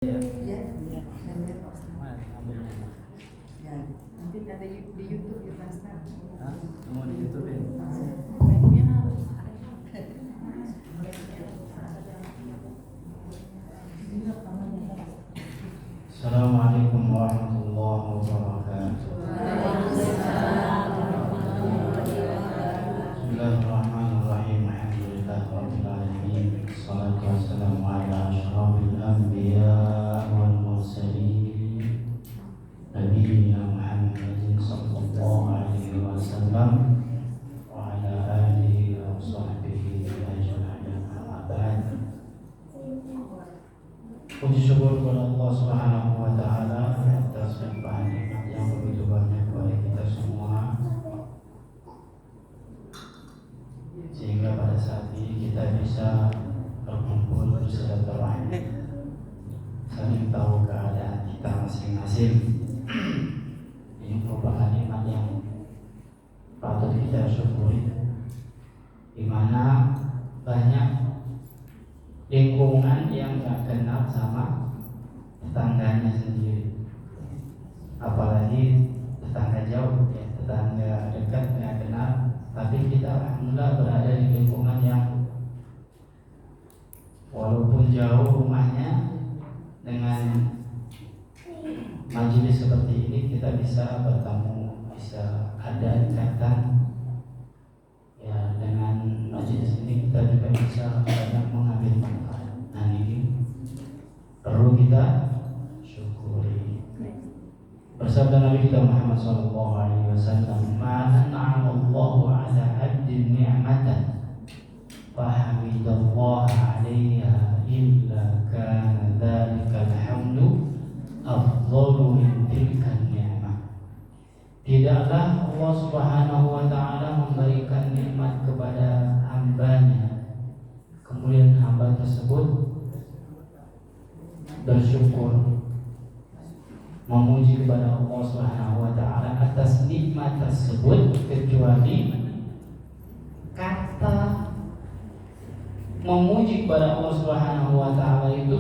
Ya, Ya, ya, ya. Nanti ada di YouTube ya Mas. mau di YouTube ya? Assalamualaikum warahmatullahi wabarakatuh. Bismillahirrahmanirrahim. Alhamdulillahirabbil alamin. Wassalatu wassalamu ala asyrafil anbiya wal mursalin. Nabiyyina Muhammadin sallallahu alaihi wasallam wa ala alihi wa sahbihi ajma'in. Amma ba'd. Puji syukur kepada Allah Subhanahu wa taala atas limpahan nikmat yang begitu banyak kepada kita semua, sehingga pada saat ini kita bisa berkumpul bersilaturahmi, saling tahu keadaan kita masing-masing. Ini merupakan nikmat yang patut kita syukuri, di mana banyak lingkungan yang gak kenal sama tetangganya sendiri, apalagi tetangga jauh, ya, tetangga dekat gak kenal. Tapi kita alhamdulillah berada di lingkungan yang walaupun jauh rumahnya, dengan majelis seperti ini kita bisa bertemu, bisa ada ikatan. Ya, dengan majelis ini kita juga bisa banyak mengambil manfaat. Nah, ini perlu kita syukuri. Bersabda Nabi kita Muhammad sallallahu alaihi wasallam, "Ma an'amallahu 'ala 'abdin ni'matan fa hamidallaha 'alaiha illa kana dzalika alhamdu afdalu min tilka ni'mah." Tidaklah Allah Subhanahu wa taala memberikan nikmat kepada hambanya, kemudian hamba tersebut bersyukur, memuji kepada Allah Subhanahu wa taala atas nikmat tersebut, kecuali kata memuji kepada Allah Subhanahu wa taala itu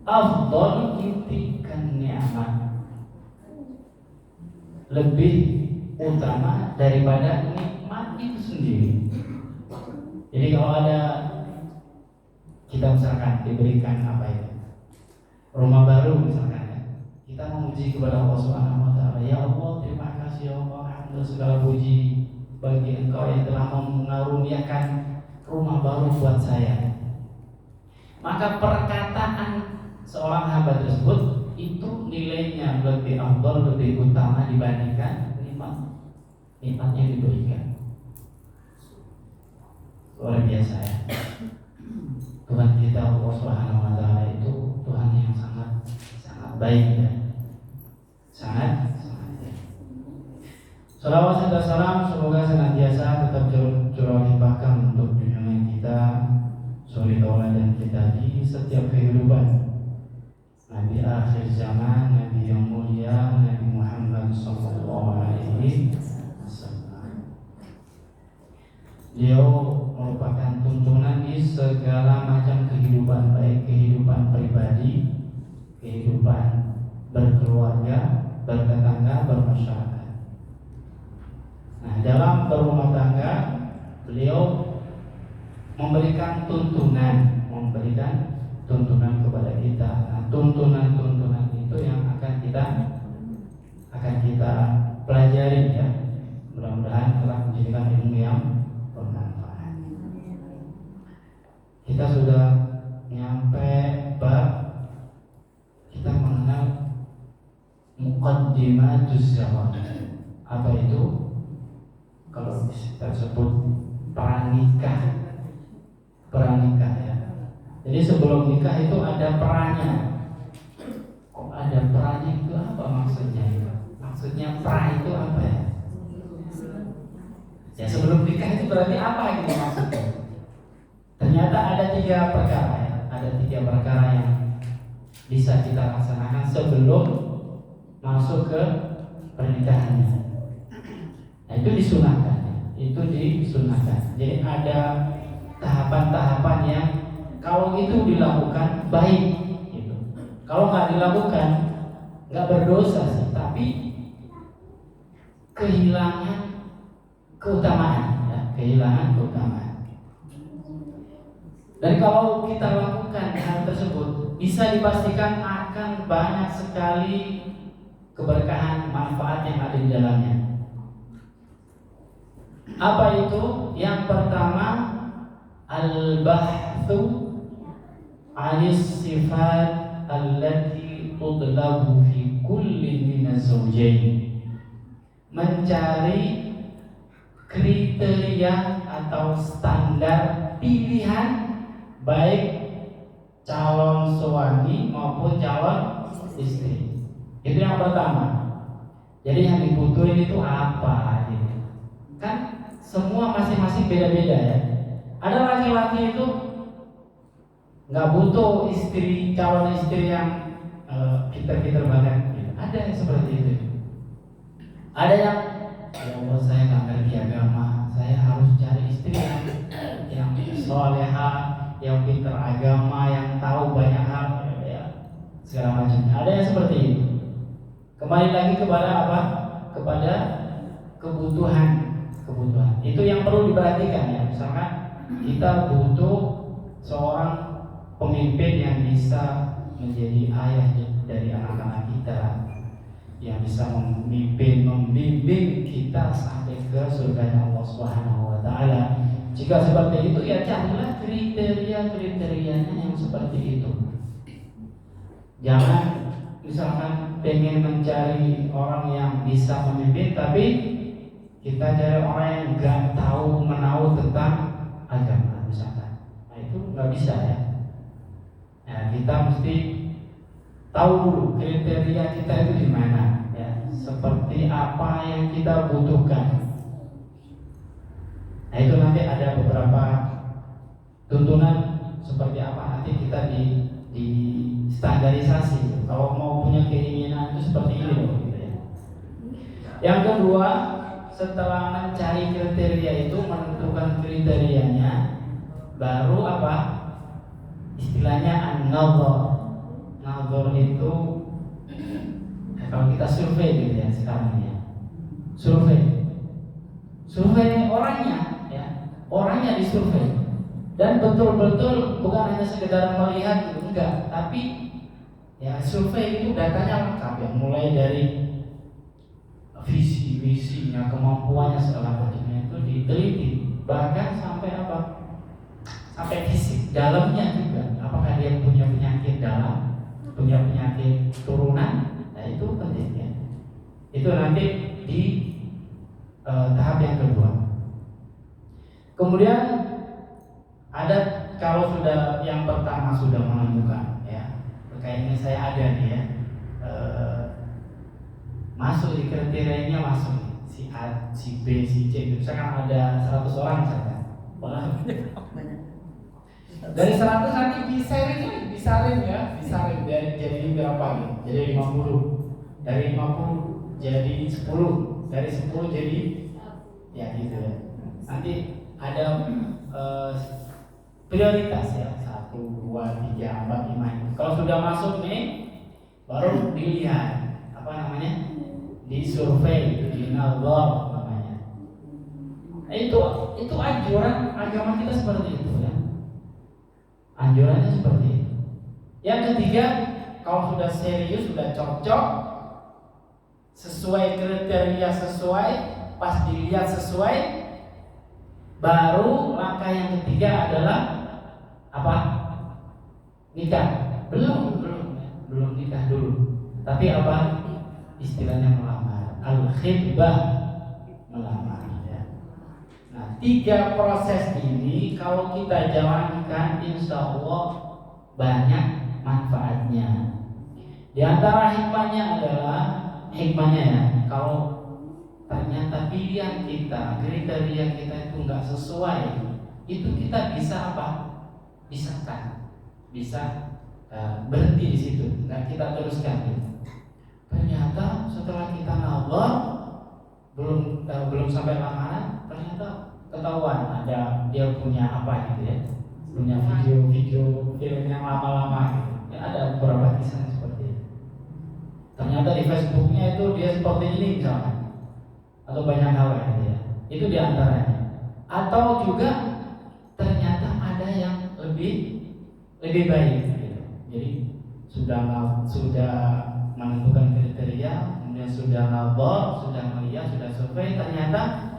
afdal intikan nikmat, lebih utama daripada nikmat itu sendiri. Jadi kalau ada kita misalkan diberikan apa itu, rumah baru misalkan, ya, kita memuji kepada Allah Subhanahu wa taala, ya Allah, terima kasih ya Allah, alhamdulillah, segala puji bagi Engkau yang telah mengaruniakan rumah baru buat saya. Maka perkataan seorang hamba tersebut itu nilainya lebih afdal, lebih utama dibandingkan nikmat yang diberikan. Luar biasa, ya. Tuhan kita Allah Subhanahu wa taala itu Tuhan yang sangat baik, ya. Sangat baik. Salawat serta salam semoga senantiasa tetap curah limpahkan untuk junjungan kita, suri tauladan kita di setiap kehidupan, Nabi akhir zaman, Nabi yang mulia, Nabi Muhammad sallallahu alaihi wasallam. Beliau merupakan tuntunan di segala macam kehidupan, baik kehidupan pribadi, kehidupan berkeluarga, bertetangga, bermasyarakat. Nah, dalam berumah tangga beliau memberikan tuntunan kepada kita. Nah, tuntunan itu yang akan kita pelajari, ya. Mudah-mudahan telah menjadikan ilmu yang bermanfaat. Kita sudah nyampe bab kita mengenal muqaddimatuz zawaj. Apa itu? Kalau kita sebut pranikah, ya. Jadi sebelum nikah itu ada perannya. Kok ada perannya itu apa maksudnya? Maksudnya pra itu apa, ya? Ya, sebelum nikah itu berarti apa gitu maksudnya? Ternyata ada 3 perkara, ya. Ada 3 perkara yang bisa kita laksanakan sebelum masuk ke pernikahannya. Nah, itu disunahkan, ya. Jadi ada tahapan-tahapan yang kalau itu dilakukan baik, gitu. Kalau nggak dilakukan, nggak berdosa sih, tapi kehilangan keutamaan, ya, kehilangan keutamaan. Dan kalau kita lakukan hal tersebut, bisa dipastikan akan banyak sekali keberkahan, manfaat yang ada di dalamnya. Apa itu? Yang pertama, al-bahthu 'anis sifat allati tudlabu fi kulli min az-zawjayn. Mencari kriteria atau standar pilihan baik calon suami maupun calon istri. Itu yang pertama. Jadi yang dibutuhin itu apa gitu. Kan semua masing-masing beda-beda ya. Ada laki-laki itu nggak butuh calon istri yang pinter-pinter banget gitu. Ada yang seperti itu. Ada yang ya Allah, saya nggak ngerti agama, saya harus cari istri yang soleha, yang pinter agama, yang tahu banyak hal, ya, segala macamnya. Ada yang seperti itu. Kembali lagi kepada apa? Kepada kebutuhan. Itu yang perlu diperhatikan ya. Misalkan kita butuh seorang pemimpin yang bisa menjadi ayah dari anak-anak kita, yang bisa membimbing kita sampai ke surga Allah Subhanahu wa taala. Jika seperti itu ya carilah kriteria-kriterianya yang seperti itu. Jangan misalkan pengen mencari orang yang bisa memimpin tapi kita cari orang yang enggak tahu menahu tentang agama misalkan. Nah, itu enggak bisa ya. Nah, kita mesti tahu dulu kriteria kita itu di mana ya, seperti apa yang kita butuhkan. Nah, itu nanti ada beberapa tuntunan seperti apa nanti kita di standarisasi. Kalau mau punya keinginan itu seperti ini loh gitu ya. Yang kedua, setelah mencari kriteria itu, menentukan kriterianya, baru apa? Istilahnya an-nazar. Nazar itu kalau kita survei gitu ya sekarang ya. Survei orangnya ya. Orangnya disurvei. Dan betul-betul bukan hanya sekedar melihat gitu, enggak, tapi ya survei itu datanya lengkap ya, mulai dari visi-visinya, kemampuannya segala macamnya itu diteliti, bahkan sampai apa? Sampai fisik dalamnya juga. Apakah dia punya penyakit dalam, punya penyakit turunan? Nah, itu penting ya. Itu nanti di tahap yang kedua. Kemudian ada, kalau sudah yang pertama sudah menemukan ya, kayaknya saya ada nih ya, masuk di kriterianya, masuk si A, si B, si C. Misalkan ada 100 orang misalkan, Banyak. dari 100 nanti disaring ya, jadi berapa nih? Jadi 50, dari 50 jadi 10, dari 10 jadi ya gitu ya. Nanti ada prioritas ya, 1, 2, 3, 4, 5. Kalau sudah masuk nih, baru dilihat apa namanya, disurvei, dinazar namanya. Nah, itu anjuran agama kita seperti itu ya. Anjurannya seperti itu. Yang ketiga, kalau sudah serius, sudah cocok, sesuai kriteria, sesuai, pas dilihat sesuai, baru langkah yang ketiga adalah apa? Nikah. Belum nikah dulu. Tapi apa? Istilahnya melamar. Al-khitbah, melamar ya. Nah, 3 proses ini kalau kita jalankan, insya Allah banyak manfaatnya. Di antara hikmahnya ya, kalau ternyata pilihan kita, kriteria kita itu nggak sesuai, itu kita bisa apa? Bisa berhenti di situ, nggak kita teruskan gitu. Ternyata setelah kita nazar belum sampai lamaran, ternyata ketahuan ada dia punya apa gitu ya, punya video film yang lama-lama gitu. Ya, ada beberapa kisah ternyata di Facebooknya itu dia seperti ini misalnya, atau banyak hal gitu ya. Itu diantaranya. Atau juga ternyata ada yang lebih baik gitu. Jadi sudah menentukan kriteria, kemudian sudah ngabor, sudah melihat, sudah survei, ternyata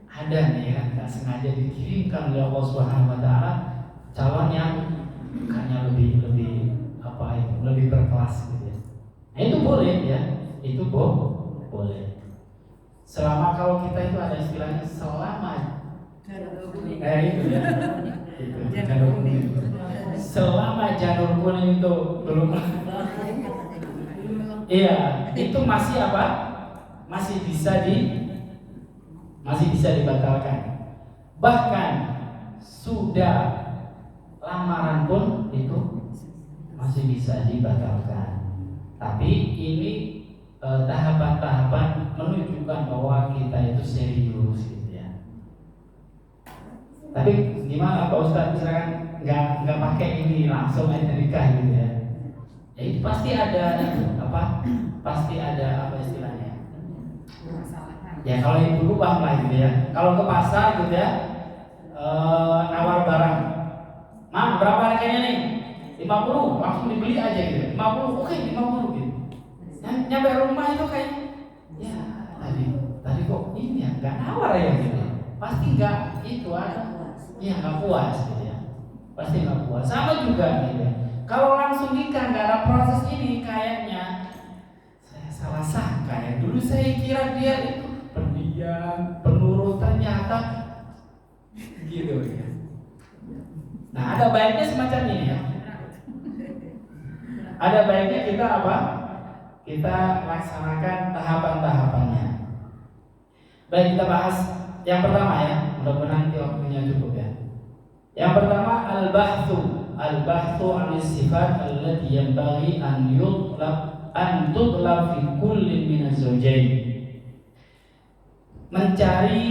ada nih ya, nggak sengaja dikirimkan oleh Allah Subhanahu Wa Taala calon yang kayaknya lebih berkelas gitu ya. Nah, itu boleh ya, itu boleh. Selama kalau kita itu ada istilahnya selama itu ya, itu janur kuning. Selama janur kuning itu belum, iya, itu masih apa? Masih bisa dibatalkan. Bahkan sudah lamaran pun itu masih bisa dibatalkan. Tapi ini tahapan-tahapan menunjukkan bahwa kita itu serius gitu ya. Tapi gimana Pak Ustadz, misalkan nggak pakai ini langsung aja nikah gitu ya? Ya itu pasti ada pasti ada apa istilahnya? Ya kalau ibu paham lah gitu ya. Kalau ke pasar gitu ya, nawar barang, "Mak, berapa harganya nih?" 50, langsung dibeli aja gitu. 50, oke 50 gitu. Nyampe rumah itu kayak, ya tadi kok ini ya nggak nawar ya gitu. Pasti nggak itu ada, ya nggak puas gitu ya. Pasti nggak puas. Sama juga gitu ya. Kalau langsung nikah nggak ada proses ini, kayaknya saya salah sangka ya. Dulu saya kira dia itu pendiam, penurut, ternyata gitu ya. Nah, ada baiknya semacam ini ya. Ada baiknya kita apa? Kita laksanakan tahapan-tahapannya. Baik, kita bahas yang pertama ya. Mudah-mudahan nanti waktunya cukup ya. Yang pertama al-bahthu an sifat allati yanbaghi an tutlab fi kulli min az-zawjayn. Mencari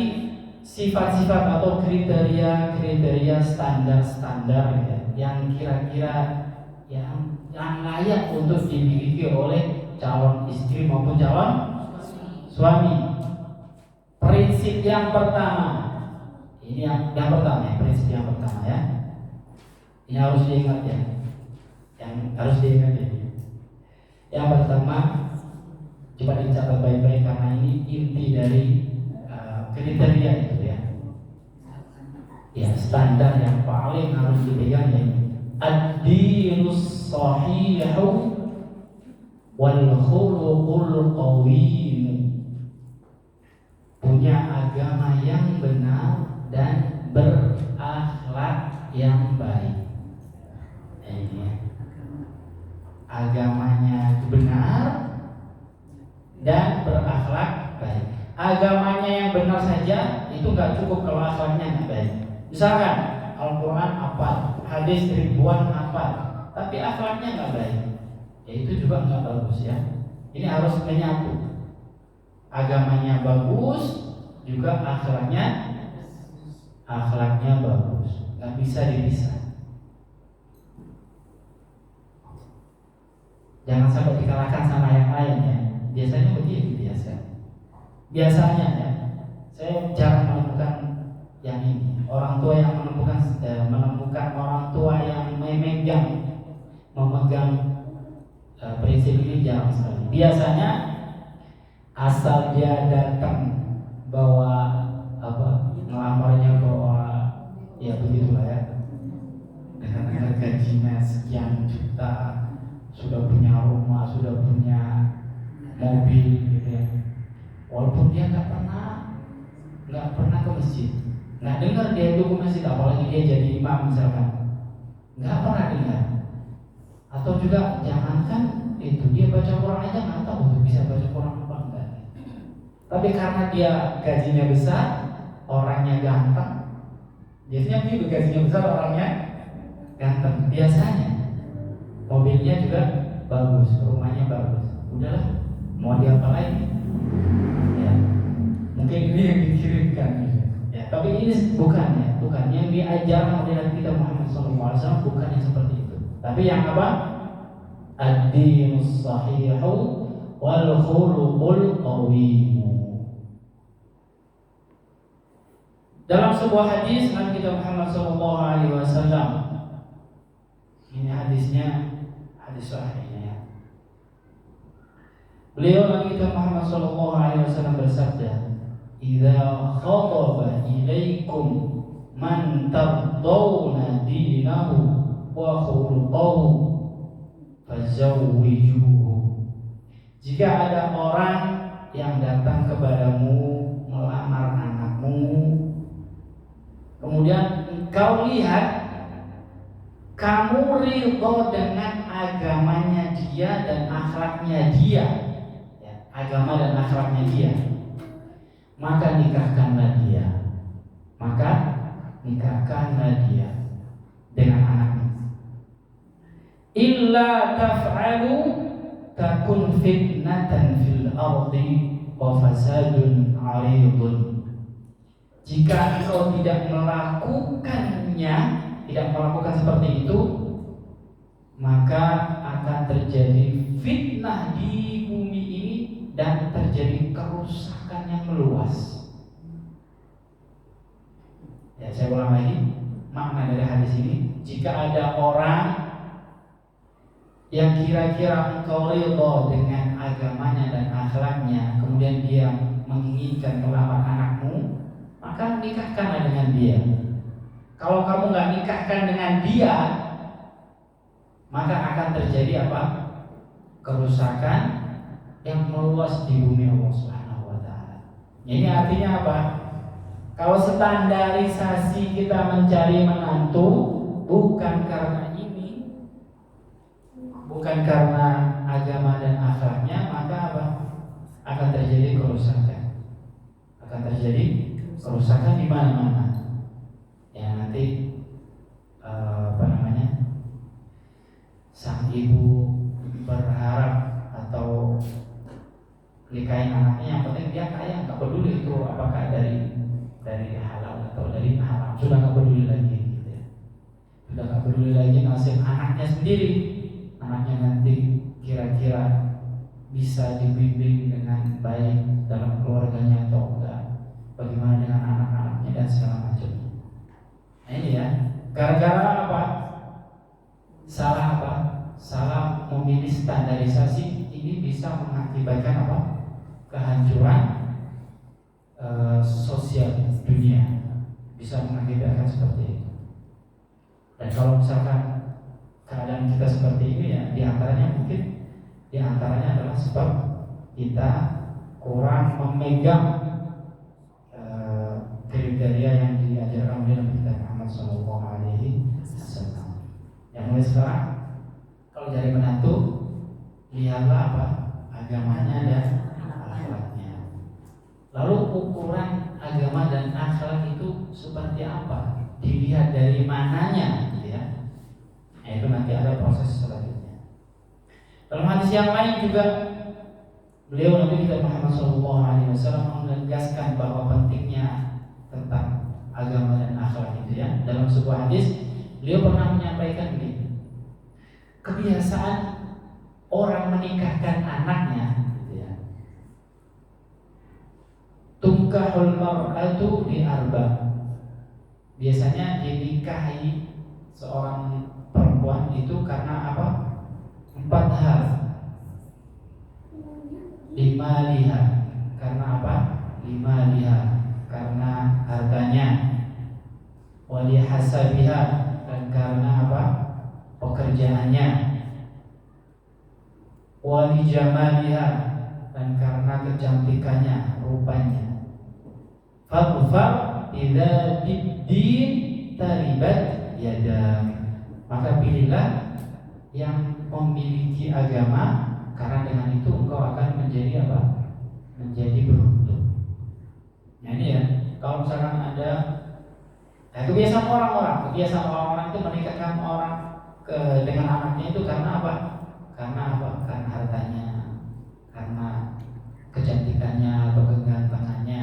sifat-sifat atau kriteria standar-standar ya, yang kira-kira yang layak untuk dimiliki oleh calon istri maupun calon suami. Prinsip yang pertama, ini yang pertama ya, prinsip yang pertama ya. Ini harus diingat ya. Yang harus diingat ini. Yang pertama, coba dicatat baik-baik karena ini inti dari kriteria itu ya. Ya, standar yang paling harus dipegang ya. Ad-dinus sahihu wal khuluqul qawim. Punya agama yang benar dan berakhlak yang baik. Ini ya. Agamanya benar dan berakhlak baik. Agamanya yang benar saja itu nggak cukup kalau akhlaknya nggak baik. Misalkan Al-Quran hafal, hadis ribuan hafal, tapi akhlaknya nggak baik, ya itu juga nggak bagus ya. Ini harus menyatu. Agamanya bagus, juga akhlaknya bagus, nggak bisa dipisah. Jangan sampai dikalahkan sama yang lain ya. Biasanya begitu biasanya ya. Saya jarang menemukan yang ini. Orang tua yang menemukan orang tua yang memegang prinsip ini jarang sekali. Biasanya asal dia datang bawa ngelamarnya bawa ya begitulah ya, dengan gajinya sekian juta, sudah punya rumah, sudah punya mobil gitu ya. Walaupun dia nggak pernah ke masjid, nggak dengar dia itu ke masjid, apalagi dia jadi imam misalkan, nggak pernah dengar. Atau juga jangankan itu, dia baca Quran aja nggak tahu untuk bisa baca Quran apa enggak. Tapi karena dia gajinya besar, orangnya ganteng, biasanya begitu, gajinya besar orangnya ganteng. Biasanya mobilnya juga bagus, rumahnya bagus. Udahlah, mau diapa lagi? Ya, mungkin ini yang dikirimkan. Ya, tapi ini bukan yang diajarkan oleh Nabi kita Muhammad SAW, bukan yang seperti itu. Tapi yang apa? Ad-dinus sahihu wal khuluqul qawim. Dalam sebuah hadis Nabi kita Muhammad sallallahu alaihi wasallam, ini hadisnya hadis sahihnya ya. Beliau Nabi kita Muhammad sallallahu alaihi wasallam bersabda, "Idza khataba ilaikum man tardawna dinahu wa khuluquhu fazawwijuhu." Jika ada orang yang datang kepadamu melamar anakmu, kemudian engkau lihat kamu ridho dengan agamanya dia dan akhlaknya dia, ya, agama dan akhlaknya dia, maka nikahkanlah dia. Maka nikahkanlah dia dengan anaknya. Illa taf'alu takun fitnatan fil ardi wa fasadun 'aridun. Jika engkau tidak melakukannya, tidak melakukan seperti itu, maka akan terjadi fitnah di bumi ini dan terjadi kerusakan yang meluas. Ya, saya ulang lagi makna dari hadis ini. Jika ada orang yang kira-kira engkau ridho dengan agamanya dan akhlaknya, kemudian dia menginginkan melamar anakmu, maka nikahkanlah dengan dia. Kalau kamu nggak nikahkan dengan dia, maka akan terjadi apa? Kerusakan yang meluas di bumi Allah Subhanahu wa taala. Ini artinya apa? Kalau standarisasi kita mencari menantu bukan karena ini, bukan karena agama dan akhlaknya, maka apa? Akan terjadi kerusakan. Akan terjadi kerusakan di mana-mana. Ya, nanti sang ibu berharap atau nikahin anaknya, yang penting dia kaya, nggak peduli itu apakah dari halal atau dari haram, sudah nggak peduli lagi gitu ya. Sudah nggak peduli lagi nasib anaknya sendiri. Anaknya nanti kira-kira bisa dibimbing dengan baik dalam keluarganya atau enggak, bagaimana dengan anak-anaknya dan segala macam. Nah ini ya, gara-gara apa? Salah memilih standarisasi, ini bisa mengakibatkan apa? Kehancuran sosial dunia, bisa mengakibatkan seperti itu. Dan kalau misalkan keadaan kita seperti ini ya, diantaranya adalah sebab kita kurang memegang kriteria yang diajarkan oleh Nabi kita Muhammad SAW. Yang mulai sekarang, kalau cari menantu, lihatlah apa agamanya dan akhlaknya. Lalu ukuran agama dan akhlak itu seperti apa? Dilihat dari mananya, gitu ya. Nah, itu nanti ada proses selanjutnya. Dalam hadis yang lain juga beliau Nabi kita Muhammad SAW menegaskan bahwa pentingnya tentang agama dan akhlak itu ya. Dalam sebuah hadis beliau pernah menyampaikan begini, kebiasaan orang menikahkan anaknya, gitu ya. Tungkahul mar'atu bi arba. Biasanya dinikahi seorang perempuan itu karena apa? 4 hal. 5 lihat. Karena apa? 5 lihat. Karena hartanya. Wali hasabiha, dan karena apa? Pekerjaannya. Wali jamaliha, dan karena kecantikannya, rupanya. Fadfar idza bid-din taribat yadak. Maka pilihlah yang memiliki agama, karena dengan itu engkau akan menjadi apa? Menjadi beruntung. Nah ini ya, kalau misalkan ada kebiasaan orang-orang itu menikahkan orang dengan anaknya itu karena apa? Karena hartanya, karena kecantikannya atau kegantengannya,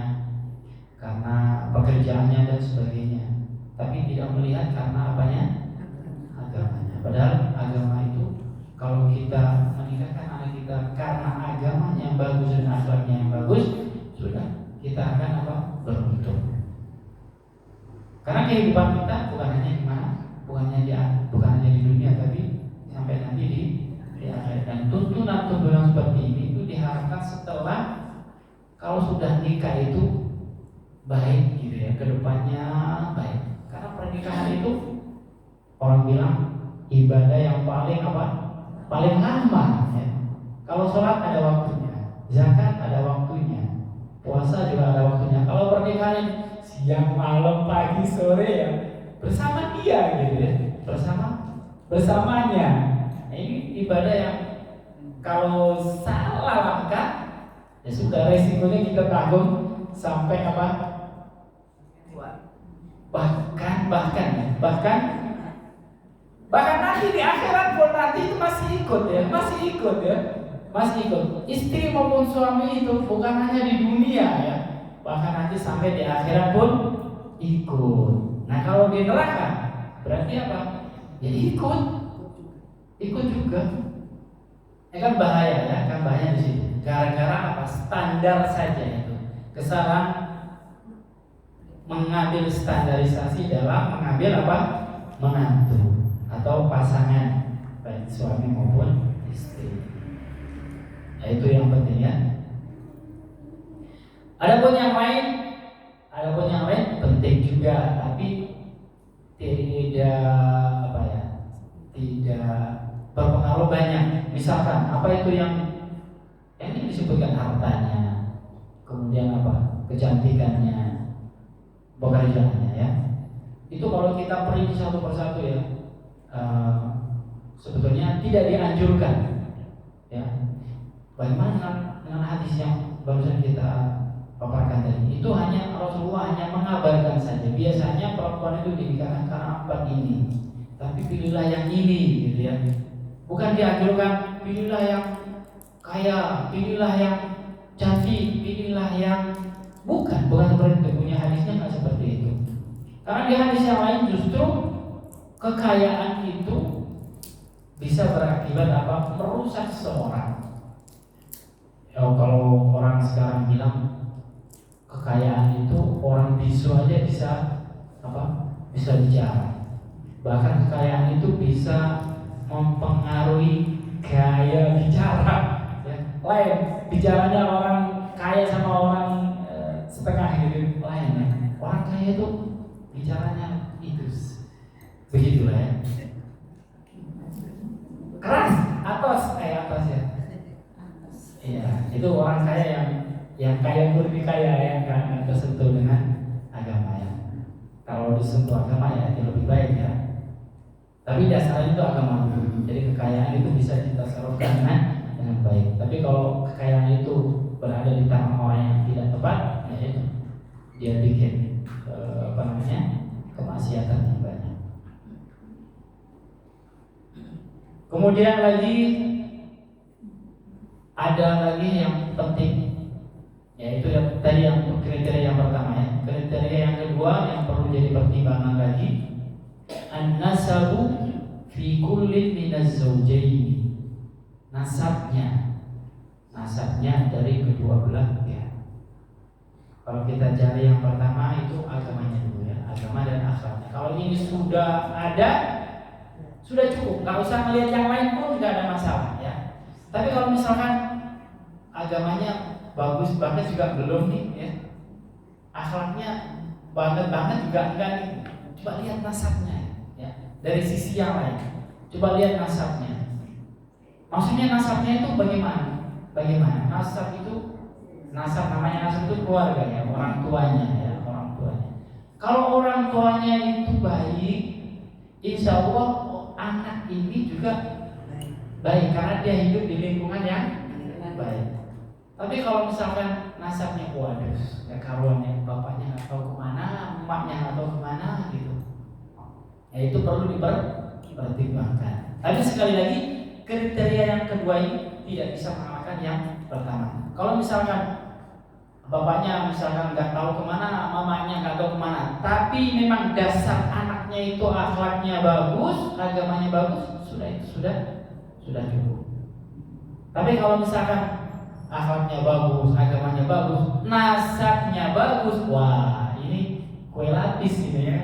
karena pekerjaannya dan sebagainya. Tapi tidak melihat karena apanya? Agamanya. Padahal agama itu, kalau kita menikahkan anak kita karena agama kehidupan kita bukan hanya di mana, bukan hanya di dunia, tapi sampai nanti di akhirat. Dan tuntunan seperti ini itu diharapkan setelah kalau sudah nikah itu baik gitu ya, kedepannya baik. Karena pernikahan itu orang bilang ibadah yang paling lama ya. Kalau sholat ada waktunya, zakat ada waktunya, puasa juga ada waktunya. Kalau pernikahan siang, malam, pagi, sore ya bersama dia gitu ya, bersamanya. Nah, ini ibadah yang kalau salah langkah ya sudah resikonya kita tanggung sampai bahkan nanti di akhirat pun nanti itu masih ikut. Istri maupun suami itu bukan hanya di dunia ya, bahkan nanti sampai di akhirat pun ikut. Nah kalau di neraka berarti apa? Ya ikut juga. Ya kan bahaya di situ. Gara-gara apa? Standar saja itu. Kesalahan mengambil standarisasi dalam mengambil menantu atau pasangan baik suami maupun istri. Nah, itu yang penting ya. Adapun yang lain penting juga, tapi tidak berpengaruh banyak. Misalkan apa itu yang ini disebutkan hartanya, kemudian kecantikannya, pekerjaannya ya. Itu kalau kita perinci satu persatu ya, sebetulnya tidak dianjurkan ya. Bagaimana dengan hadis yang barusan kita paparkan tadi? Itu hanya Rasulullah hanya mengabarkan saja. Biasanya perempuan itu dinikahkan karena apa ini, tapi pilihlah yang ini gitu ya. Bukan dianjurkan pilihlah yang kaya, pilihlah yang cantik, pilihlah yang bukan seperti itu. Punya hadisnya nggak seperti itu. Karena di hadis yang lain justru kekayaan itu bisa berakibat merusak seseorang. Ya, kalau orang sekarang bilang kekayaan itu orang bisu aja bisa bicara. Bahkan kekayaan itu bisa mempengaruhi gaya bicara ya. Lain bicaranya orang kaya sama orang setengah gitu lain ya. Orang kaya itu bicaranya itu begitulah ya. Keras atas ya. Iya, itu orang kaya yang kaya murni kaya yang kan tersentuh dengan agama ya. Kalau disentuh agama ya lebih baik ya. Tapi dasarnya itu agama dulu. Jadi kekayaan itu bisa kita salurkan dengan baik. Tapi kalau kekayaan itu berada di tangan orang yang tidak tepat, ya itu dia bikin kemaksiatan yang banyak. Kemudian lagi ada lagi yang penting, yaitu yang tadi yang kriteria yang pertama ya. Kriteria yang kedua yang perlu jadi pertimbangan lagi, an-nasabu fi kullin minaz zawjaini. Nasabnya dari kedua belah pihak. Kalau kita cari yang pertama itu agamanya dulu ya, agama dan akhlaknya. Kalau ini sudah ada, sudah cukup. Nggak usah melihat yang lain pun nggak ada masalah ya. Tapi kalau misalkan agamanya bagus banget juga belum nih ya, akhlaknya banget juga enggak nih. Coba lihat nasabnya ya. Dari sisi yang lain, coba lihat nasabnya. Maksudnya nasabnya itu bagaimana? Nasab itu namanya nasab itu keluarga ya, orang tuanya ya, orang tuanya. Kalau orang tuanya itu baik, insya Allah anak ini juga baik karena dia hidup di lingkungan yang baik. Tapi kalau misalkan nasabnya waduh, ya karuannya bapaknya nggak tahu kemana, emaknya nggak tahu kemana gitu, ya itu perlu dipertimbangkan. Tapi sekali lagi kriteria yang kedua ini tidak bisa mengalahkan yang pertama. Kalau misalkan bapaknya misalkan nggak tahu kemana, mamanya nggak tahu kemana, tapi memang dasar anaknya itu akhlaknya bagus, agamanya bagus, sudah cukup. Tapi kalau misalkan akhlaknya bagus, agamanya bagus, nasabnya bagus, wah ini kue lapis ini ya.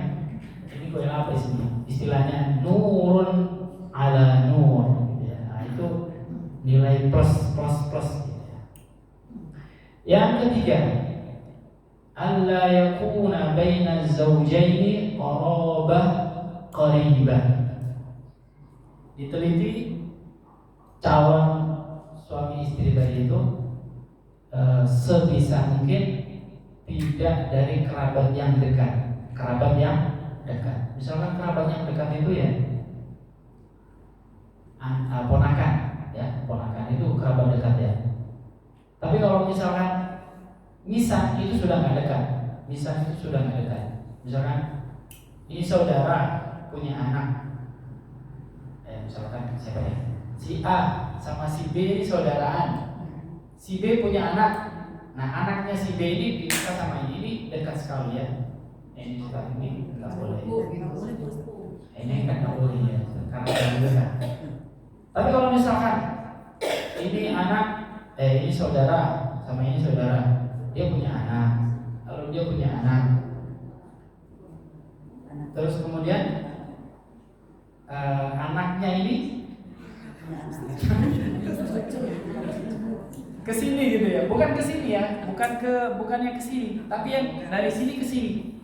Ini kue lapis ini. Istilahnya nurun ala nur. Gitu ya. Nah, itu nilai plus gitu ya. Yang ketiga, alla yakuna baina zawjaini qarabah qaribah. Diteliti calon suami istri tadi itu sebisa mungkin tidak dari kerabat yang dekat. Misalkan kerabat yang dekat itu ya ponakan, ya ponakan itu kerabat dekat ya. Tapi kalau misalkan misah itu sudah nggak dekat. Misalkan ini saudara punya anak, misalkan siapa ya? Si A sama si B ini saudaraan. Si B punya anak. Nah, anaknya si B ini dinikah sama ini dekat sekali ya. Ini sudah ini nggak boleh. Ini kan nggak boleh ya, karena terlalu dekat. Tapi kalau misalkan ini anak, ini saudara sama ini saudara, dia punya anak. Kalau dia punya anak, terus kemudian anaknya ini ke sini gitu ya, bukan ke sini ya, bukannya ke sini, tapi yang dari sini ke sini.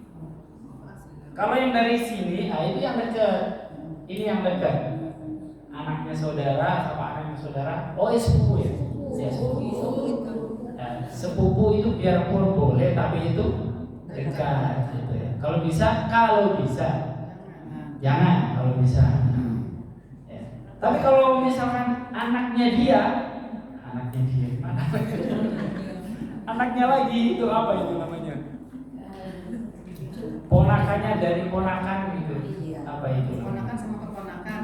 Kalau yang dari sini, itu yang dekat, ini yang dekat. Anaknya saudara sama anaknya saudara, sepupu ya, sepupu. Nah, sepupu itu biarpun boleh, tapi itu dekat gitu ya. Kalau bisa, jangan kalau bisa. Ya. Tapi kalau misalkan anaknya dia mana? Anaknya lagi itu apa itu namanya? Ponakannya dari ponakan gitu. Apa itu? Ponakan sama keponakan.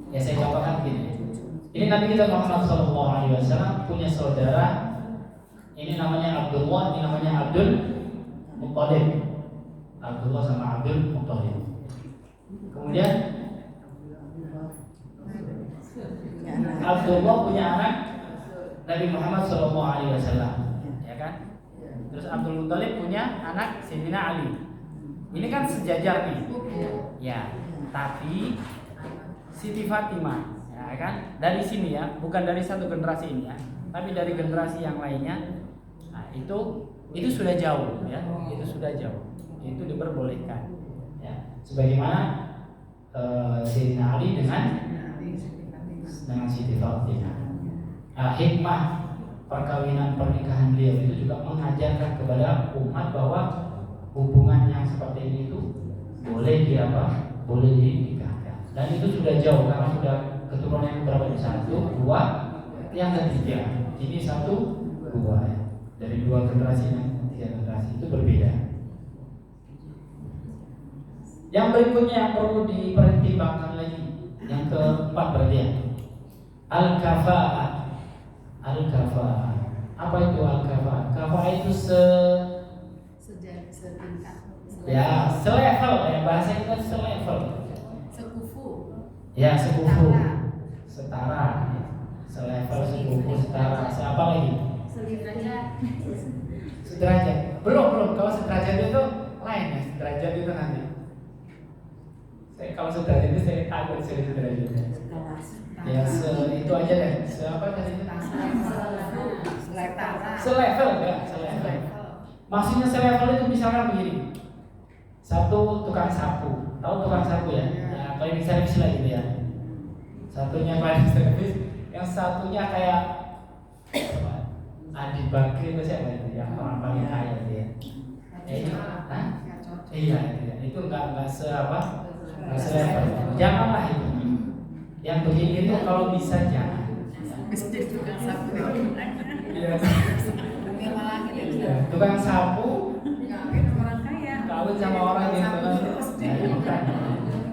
Ya saya contohkan gini. Ini Nabi kita Muhammad SAW punya saudara. Ini namanya Abdullah, ini namanya Abdul Muttalib. Abdullah sama Abdul Muttalib. Kemudian Abdullah punya anak Nabi Muhammad SAW, ya kan? Terus Abdul Muttalib punya anak Sayyidina Ali. Ini kan sejajar nih, ya. Tapi Siti Fatimah, ya kan? Dari sini ya, bukan dari satu generasi ini ya, tapi dari generasi yang lainnya. Nah, itu sudah jauh, ya. Itu sudah jauh. Itu diperbolehkan, ya. Sebagaimana Sayyidina Ali dengan Siti Fatimah. Hikmah perkawinan pernikahan beliau itu juga mengajarkan kepada umat bahwa hubungan yang seperti ini itu boleh dinikahkan. Dan itu sudah jauh karena sudah keturunan yang berapa? 1, 2, yang ketiga. Ini 1, 2 ya. Dari 2 generasi dan 3 generasi itu berbeda. Yang berikutnya yang perlu dipertimbangkan lagi, yang keempat berarti ya, al-kafa'ah. Al-kafa'ah. Apa itu al-kafa'ah? Kafa'ah itu setingkat. Ya, selevel ya, bahasa kita selevel. Sekufu. Ya, sekufu. Setara. Selevel, sekufu, setara. Siapa lagi? Sederajat. Belum. Kalau sederajat itu lain ya. Sederajat itu nanti. Kalau sederajat itu saya takut sederajatnya. Ya, itu aja deh. Siapa tadi? Selevel ya, selevel. Maksudnya selevel itu misalkan begini. Satu tukang sapu, tahu tukang sapu ya? Ya, cleaning service lah gitu ya. Satunya cleaning service, yang satunya kayak Adi Bakri itu siapa itu? Yang orang paling kaya itu ya. Iya itu ya. Itu enggak selevel. Janganlah itu. Yang begini itu kalau bisa jangan. Bisa jadi tukang sapu. Iya. Tukang sapu kawin sama orang yang bukan.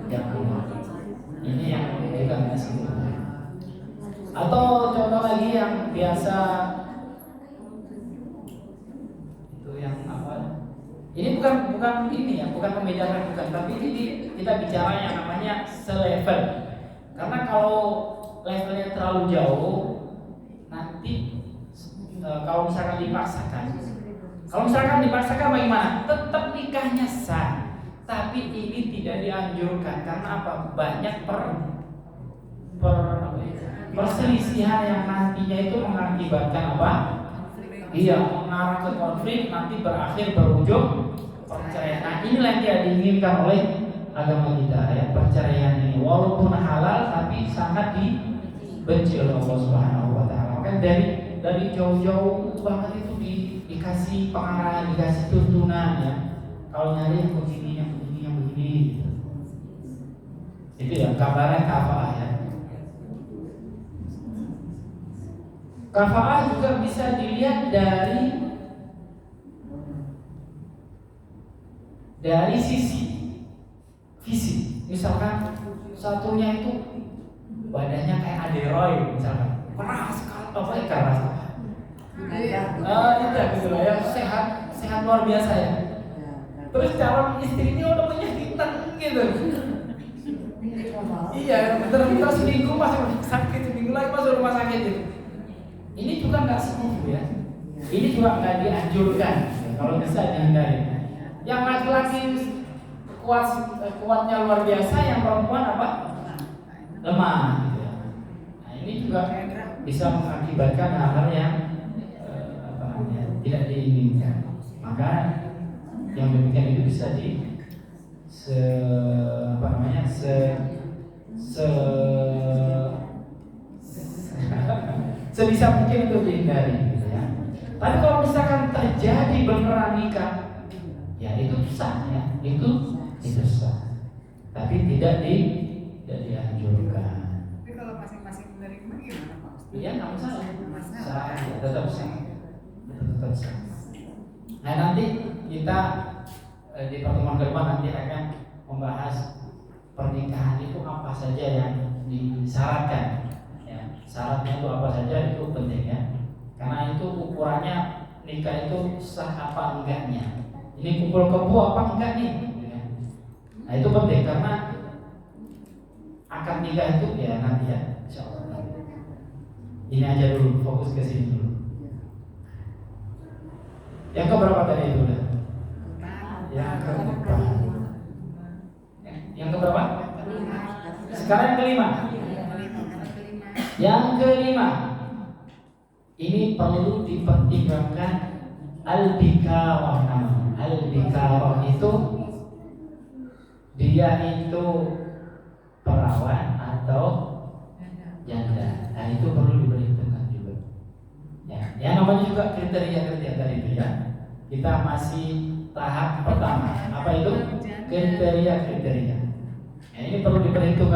Jangan. Ini yang juga nggak sih. Atau contoh lagi yang biasa itu yang apa? Ini bukan ini ya, bukan membedakan bukan, tapi ini kita bicara yang namanya selevel. Karena kalau levelnya terlalu jauh, nanti kalau misalkan dipaksakan bagaimana? Tetap nikahnya sah, Tapi ini tidak dianjurkan karena apa? Banyak perselisihan yang nantinya itu mengakibatkan apa? Iya, mengarah ke konflik, nanti berakhir berujung perceraian. Nah, inilah yang tidak diinginkan oleh agama kita ya, perceraian ini walaupun halal tapi sangat dibenci oleh Allah Subhanahu wa taala. Kan dari jauh-jauh banget itu dikasih pengarahan, dikasih tuntunan ya. Kalau nyari yang begini, yang begini, yang begini gitu. Itu ya gambaran kafaah ya. Kafaah juga bisa dilihat dari sisi fisik. Misalkan satunya itu badannya kayak Aderoy misalkan, keras keras. Itu gitu lah ya, sehat luar biasa ya. Terus calon istrinya udah penyakitan gitu. Iya, bentar seminggu masuk sakit, seminggu lagi masuk rumah sakit gitu. Ini juga nggak sembuh ya. Ini juga nggak dianjurkan ya, kalau bisa dihindari. Yang laki-laki kuatnya luar biasa, yang perempuan apa? Lemah. Gitu ya. Nah, ini juga bisa mengakibatkan hal-hal yang tidak diinginkan. Maka yang demikian itu bisa sebisa mungkin itu dihindari gitu ya. Tapi kalau misalkan terjadi beneran nikah, ya itu sah ya, itu sah. Tapi tidak dianjurkan. Tapi kalau masing-masing menerima gimana Pak Ustaz? Iya, nggak masalah. Masalah. Sah, ya, tetap sah. Tetap sah. Nah, nanti kita di pertemuan ke depan nanti akan membahas pernikahan itu apa saja yang disyaratkan. Ya, syaratnya itu apa saja itu penting ya. Karena itu ukurannya nikah itu sah apa enggaknya. Ini kumpul kebo apa enggak nih? Ya. Nah itu penting karena akad nikah itu ya nanti ya, insyaallah. Ini aja dulu, fokus ke sini dulu. Yang keberapa tadi itu udah? Yang keempat. Yang keberapa? Sekarang yang kelima. Yang kelima. Ini perlu dipertimbangkan al-bikarah namanya. Al-bikarah itu dia itu perawan atau janda. Nah itu perlu diperhitungkan juga. Ya, yang namanya juga kriteria tadi itu ya. Kita masih tahap pertama. Apa itu? Kriteria. Ya, ini perlu diperhitungkan.